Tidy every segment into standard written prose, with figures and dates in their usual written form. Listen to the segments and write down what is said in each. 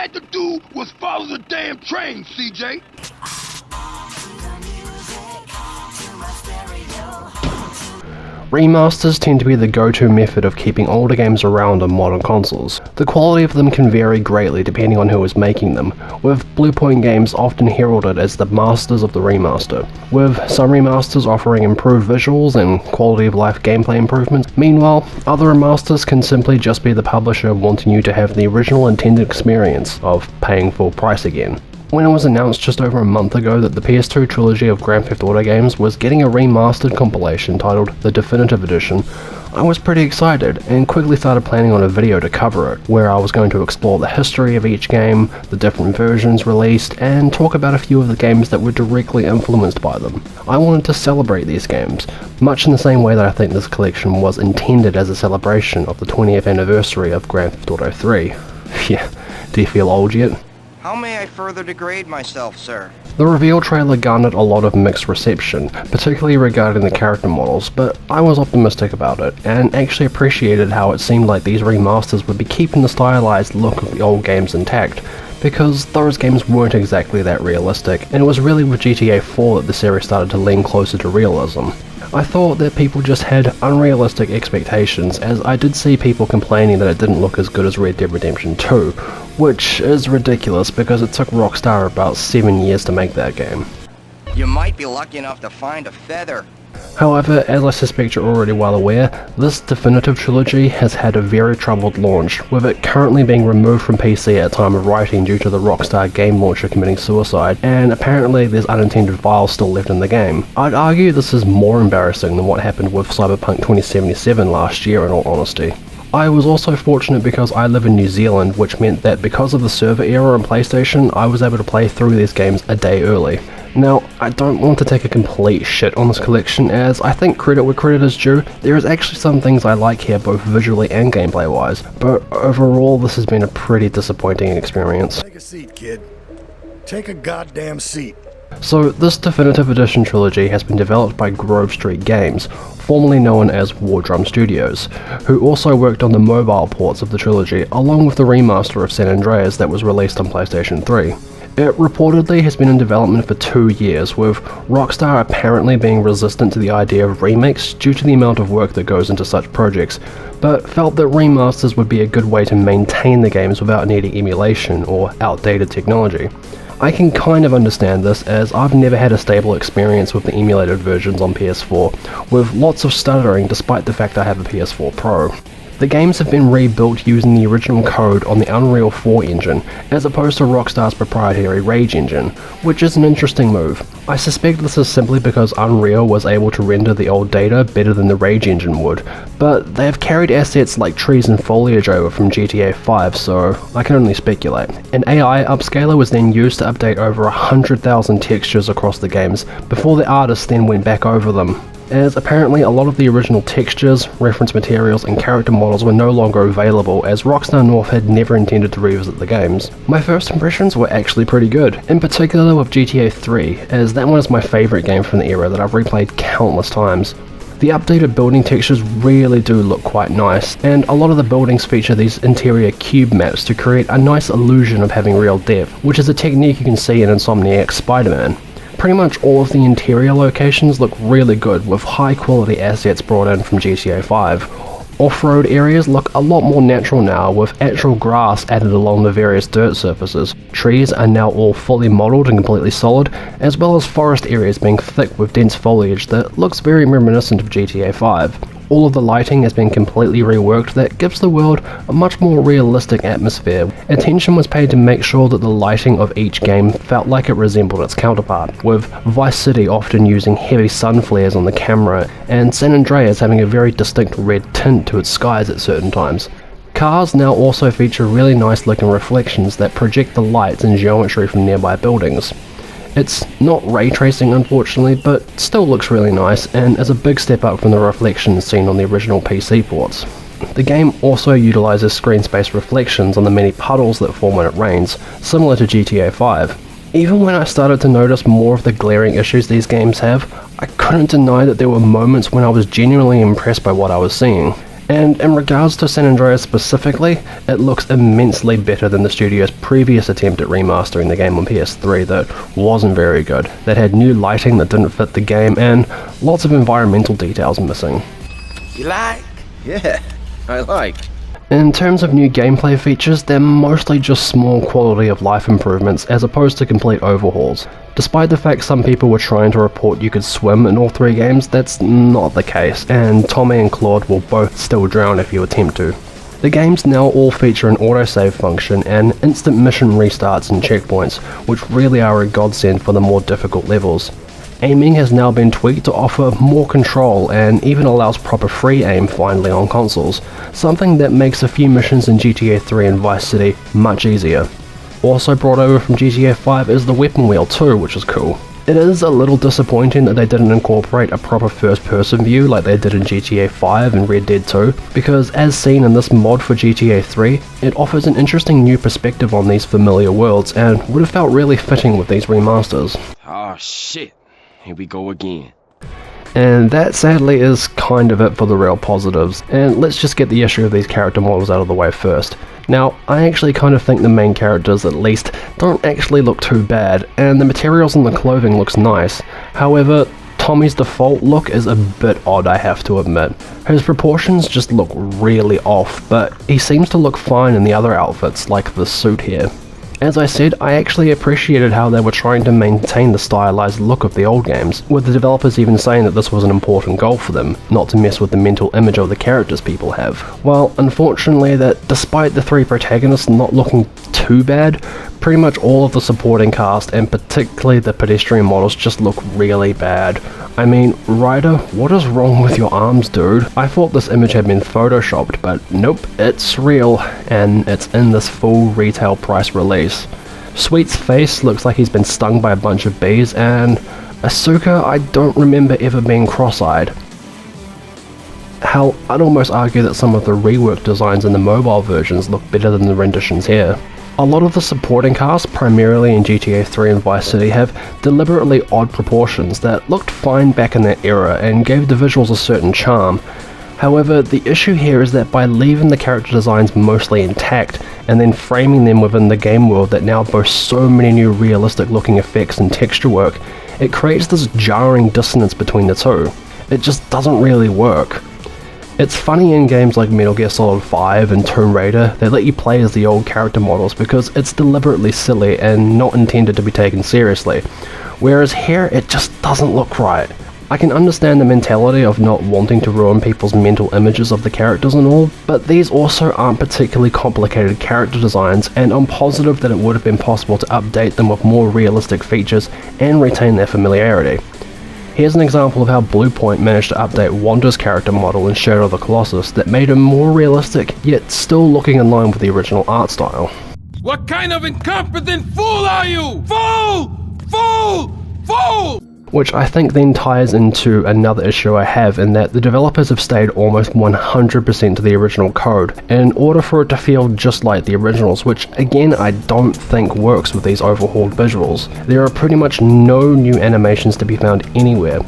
had to do was follow the damn train, CJ. Remasters tend to be the go-to method of keeping older games around on modern consoles. The quality of them can vary greatly depending on who is making them, with Bluepoint Games often heralded as the masters of the remaster, with some remasters offering improved visuals and quality of life gameplay improvements. Meanwhile, other remasters can simply just be the publisher wanting you to have the original intended experience of paying full price again. When it was announced just over a month ago that the PS2 trilogy of Grand Theft Auto games was getting a remastered compilation titled The Definitive Edition, I was pretty excited and quickly started planning on a video to cover it, where I was going to explore the history of each game, the different versions released, and talk about a few of the games that were directly influenced by them. I wanted to celebrate these games, much in the same way that I think this collection was intended as a celebration of the 20th anniversary of Grand Theft Auto 3. Yeah, do you feel old yet? How may I further degrade myself, sir? The reveal trailer garnered a lot of mixed reception, particularly regarding the character models, but I was optimistic about it, and actually appreciated how it seemed like these remasters would be keeping the stylized look of the old games intact, because those games weren't exactly that realistic, and it was really with GTA 4 that the series started to lean closer to realism. I thought that people just had unrealistic expectations, as I did see people complaining that it didn't look as good as Red Dead Redemption 2, which is ridiculous because it took Rockstar about 7 years to make that game. You might be lucky enough to find a feather. However, as I suspect you're already well aware, this definitive trilogy has had a very troubled launch, with it currently being removed from PC at time of writing due to the Rockstar game launcher committing suicide, and apparently there's unintended files still left in the game. I'd argue this is more embarrassing than what happened with Cyberpunk 2077 last year, in all honesty. I was also fortunate because I live in New Zealand, which meant that because of the server error on PlayStation, I was able to play through these games a day early. Now, I don't want to take a complete shit on this collection, as I think credit where credit is due. There is actually some things I like here, both visually and gameplay wise, but overall this has been a pretty disappointing experience. Take a seat, kid. Take a goddamn seat. So this Definitive Edition trilogy has been developed by Grove Street Games, formerly known as War Drum Studios, who also worked on the mobile ports of the trilogy, along with the remaster of San Andreas that was released on PlayStation 3. It reportedly has been in development for 2 years, with Rockstar apparently being resistant to the idea of remakes due to the amount of work that goes into such projects, but felt that remasters would be a good way to maintain the games without needing emulation or outdated technology. I can kind of understand this, as I've never had a stable experience with the emulated versions on PS4, with lots of stuttering despite the fact I have a PS4 Pro. The games have been rebuilt using the original code on the Unreal 4 engine, as opposed to Rockstar's proprietary Rage engine, which is an interesting move. I suspect this is simply because Unreal was able to render the old data better than the Rage engine would, but they have carried assets like trees and foliage over from GTA 5, so I can only speculate. An AI upscaler was then used to update over 100,000 textures across the games, before the artists then went back over them, as apparently a lot of the original textures, reference materials and character models were no longer available, as Rockstar North had never intended to revisit the games. My first impressions were actually pretty good, in particular with GTA 3, as that one is my favourite game from the era that I've replayed countless times. The updated building textures really do look quite nice, and a lot of the buildings feature these interior cube maps to create a nice illusion of having real depth, which is a technique you can see in Insomniac's Spider-Man. Pretty much all of the interior locations look really good, with high quality assets brought in from GTA 5. Off-road areas look a lot more natural now, with actual grass added along the various dirt surfaces. Trees are now all fully modelled and completely solid, as well as forest areas being thick with dense foliage that looks very reminiscent of GTA 5. All of the lighting has been completely reworked that gives the world a much more realistic atmosphere. Attention was paid to make sure that the lighting of each game felt like it resembled its counterpart, with Vice City often using heavy sun flares on the camera, and San Andreas having a very distinct red tint to its skies at certain times. Cars now also feature really nice looking reflections that project the lights and geometry from nearby buildings. It's not ray tracing unfortunately, but still looks really nice and is a big step up from the reflections seen on the original PC ports. The game also utilises screen space reflections on the many puddles that form when it rains, similar to GTA 5. Even when I started to notice more of the glaring issues these games have, I couldn't deny that there were moments when I was genuinely impressed by what I was seeing. And in regards to San Andreas specifically, it looks immensely better than the studio's previous attempt at remastering the game on PS3 that wasn't very good, that had new lighting that didn't fit the game, and lots of environmental details missing. You like? Yeah, I like. In terms of new gameplay features, they're mostly just small quality of life improvements as opposed to complete overhauls. Despite the fact some people were trying to report you could swim in all 3 games, that's not the case, and Tommy and Claude will both still drown if you attempt to. The games now all feature an autosave function and instant mission restarts and checkpoints, which really are a godsend for the more difficult levels. Aiming has now been tweaked to offer more control and even allows proper free aim finally on consoles, something that makes a few missions in GTA 3 and Vice City much easier. Also brought over from GTA 5 is the weapon wheel too, which is cool. It is a little disappointing that they didn't incorporate a proper first-person view like they did in GTA 5 and Red Dead 2, because as seen in this mod for GTA 3, it offers an interesting new perspective on these familiar worlds and would have felt really fitting with these remasters. Oh shit, here we go again. And that sadly is kind of it for the real positives, and let's just get the issue of these character models out of the way first. Now, I actually kind of think the main characters at least don't actually look too bad, and the materials on the clothing looks nice. However, Tommy's default look is a bit odd, I have to admit. His proportions just look really off, but he seems to look fine in the other outfits, like the suit here. As I said, I actually appreciated how they were trying to maintain the stylized look of the old games, with the developers even saying that this was an important goal for them, not to mess with the mental image of the characters people have. Well, unfortunately, that despite the 3 protagonists not looking too bad, pretty much all of the supporting cast, and particularly the pedestrian models, just look really bad. I mean, Ryder, what is wrong with your arms, dude? I thought this image had been photoshopped, but nope, it's real, and it's in this full retail price release. Sweet's face looks like he's been stung by a bunch of bees, and Asuka, I don't remember ever being cross-eyed. Hell, I'd almost argue that some of the reworked designs in the mobile versions look better than the renditions here. A lot of the supporting cast, primarily in GTA 3 and Vice City, have deliberately odd proportions that looked fine back in that era and gave the visuals a certain charm. However, the issue here is that by leaving the character designs mostly intact and then framing them within the game world that now boasts so many new realistic looking effects and texture work, it creates this jarring dissonance between the two. It just doesn't really work. It's funny in games like Metal Gear Solid 5 and Tomb Raider, they let you play as the old character models because it's deliberately silly and not intended to be taken seriously, whereas here it just doesn't look right. I can understand the mentality of not wanting to ruin people's mental images of the characters and all, but these also aren't particularly complicated character designs, and I'm positive that it would have been possible to update them with more realistic features and retain their familiarity. Here's an example of how Bluepoint managed to update Wanda's character model in Shadow of the Colossus that made him more realistic, yet still looking in line with the original art style. What kind of incompetent fool are you? Fool! Fool! Fool! Which I think then ties into another issue I have, in that the developers have stayed almost 100% to the original code in order for it to feel just like the originals, which again I don't think works with these overhauled visuals. There are pretty much no new animations to be found anywhere.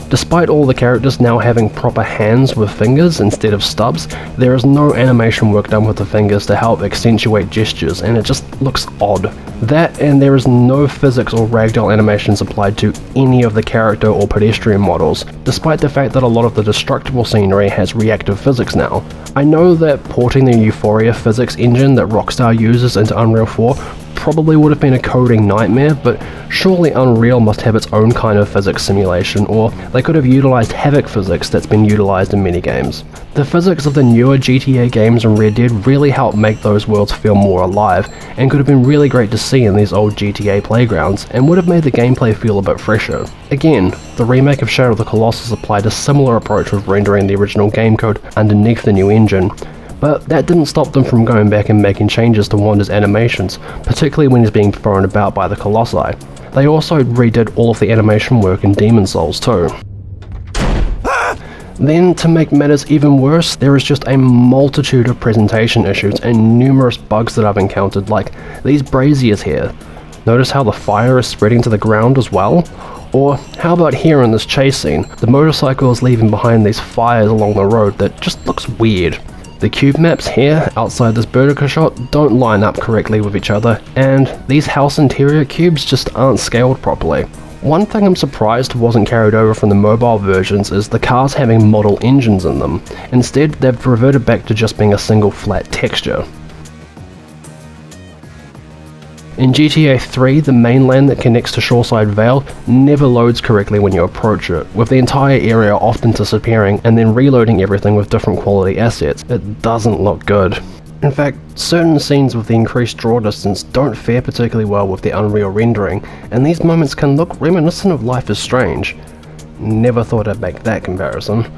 Despite all the characters now having proper hands with fingers instead of stubs, there is no animation work done with the fingers to help accentuate gestures, and it just looks odd. That, and there is no physics or ragdoll animations applied to any of the character or pedestrian models, despite the fact that a lot of the destructible scenery has reactive physics now. I know that porting the Euphoria physics engine that Rockstar uses into Unreal 4 probably would have been a coding nightmare, but surely Unreal must have its own kind of physics simulation, or they could have utilized Havoc physics that's been utilized in many games. The physics of the newer GTA games and Red Dead really help make those worlds feel more alive, and could have been really great to see in these old GTA playgrounds, and would have made the gameplay feel a bit fresher. Again, the remake of Shadow of the Colossus applied a similar approach with rendering the original game code underneath the new engine, but that didn't stop them from going back and making changes to Wanda's animations, particularly when he's being thrown about by the Colossi. They also redid all of the animation work in Demon's Souls too. Then, to make matters even worse, there is just a multitude of presentation issues and numerous bugs that I've encountered, like these braziers here. Notice how the fire is spreading to the ground as well? Or how about here in this chase scene? The motorcycle is leaving behind these fires along the road that just looks weird. The cube maps here, outside this Boudica shot, don't line up correctly with each other, and these house interior cubes just aren't scaled properly. One thing I'm surprised wasn't carried over from the mobile versions is the cars having model engines in them. Instead, they've reverted back to just being a single flat texture. In GTA 3, the mainland that connects to Shoreside Vale never loads correctly when you approach it, with the entire area often disappearing and then reloading everything with different quality assets. It doesn't look good. In fact, certain scenes with the increased draw distance don't fare particularly well with the Unreal rendering, and these moments can look reminiscent of Life is Strange. Never thought I'd make that comparison.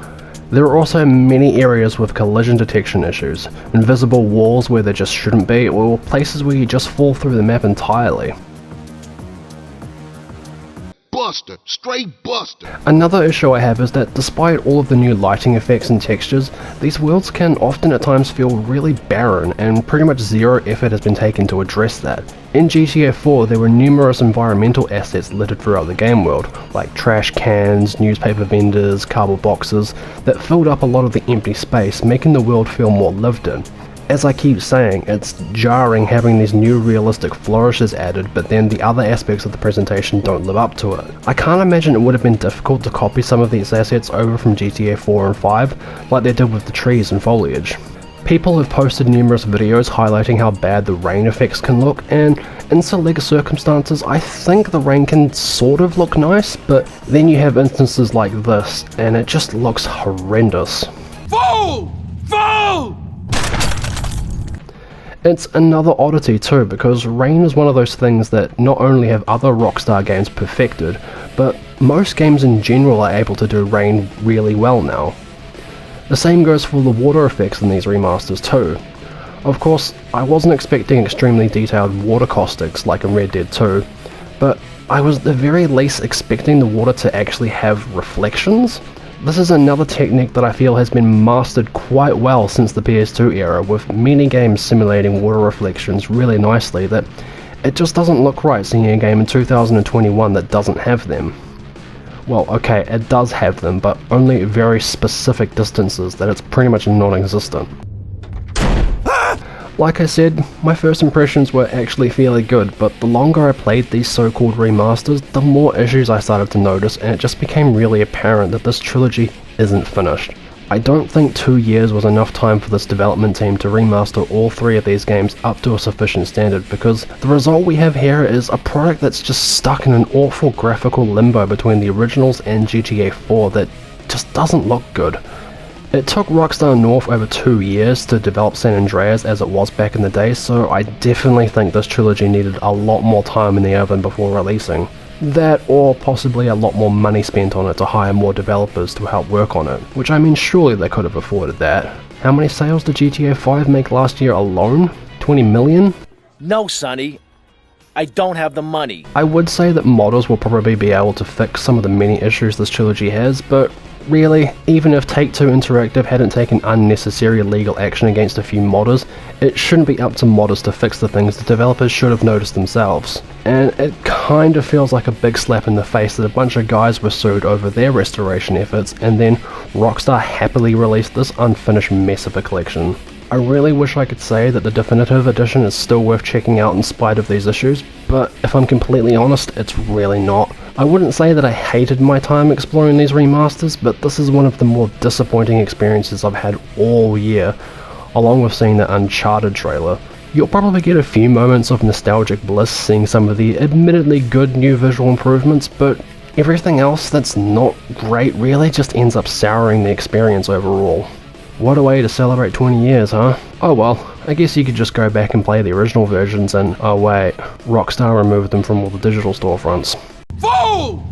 There are also many areas with collision detection issues, invisible walls where there just shouldn't be, or places where you just fall through the map entirely. Buster. Straight buster. Another issue I have is that despite all of the new lighting effects and textures, these worlds can often at times feel really barren, and pretty much zero effort has been taken to address that. In GTA 4 there were numerous environmental assets littered throughout the game world, like trash cans, newspaper vendors, cardboard boxes, that filled up a lot of the empty space, making the world feel more lived in. As I keep saying, it's jarring having these new realistic flourishes added, but then the other aspects of the presentation don't live up to it. I can't imagine it would have been difficult to copy some of these assets over from GTA 4 and 5, like they did with the trees and foliage. People have posted numerous videos highlighting how bad the rain effects can look, and in select circumstances I think the rain can sort of look nice, but then you have instances like this, and it just looks horrendous. Fool! Fool! It's another oddity too, because rain is one of those things that not only have other Rockstar games perfected, but most games in general are able to do rain really well now. The same goes for the water effects in these remasters too. Of course, I wasn't expecting extremely detailed water caustics like in Red Dead 2, but I was at the very least expecting the water to actually have reflections. This is another technique that I feel has been mastered quite well since the PS2 era, with many games simulating water reflections really nicely, that it just doesn't look right seeing a game in 2021 that doesn't have them. Well, okay, it does have them, but only at very specific distances that it's pretty much non-existent. Like I said, my first impressions were actually fairly good, but the longer I played these so-called remasters, the more issues I started to notice, and it just became really apparent that this trilogy isn't finished. I don't think 2 years was enough time for this development team to remaster all 3 of these games up to a sufficient standard, because the result we have here is a product that's just stuck in an awful graphical limbo between the originals and GTA 4 that just doesn't look good. It took Rockstar North over 2 years to develop San Andreas as it was back in the day, so I definitely think this trilogy needed a lot more time in the oven before releasing. That, or possibly a lot more money spent on it to hire more developers to help work on it, which I mean surely they could have afforded that. How many sales did GTA 5 make last year alone? 20 million? No, Sonny. I don't have the money. I would say that modders will probably be able to fix some of the many issues this trilogy has, but really, even if Take-Two Interactive hadn't taken unnecessary legal action against a few modders, it shouldn't be up to modders to fix the things the developers should have noticed themselves. And it kind of feels like a big slap in the face that a bunch of guys were sued over their restoration efforts, and then Rockstar happily released this unfinished mess of a collection. I really wish I could say that the definitive edition is still worth checking out in spite of these issues, but if I'm completely honest, it's really not. I wouldn't say that I hated my time exploring these remasters, but this is one of the more disappointing experiences I've had all year, along with seeing the Uncharted trailer. You'll probably get a few moments of nostalgic bliss seeing some of the admittedly good new visual improvements, but everything else that's not great really just ends up souring the experience overall. What a way to celebrate 20 years, huh? Oh well, I guess you could just go back and play the original versions and, oh wait, Rockstar removed them from all the digital storefronts. Fool!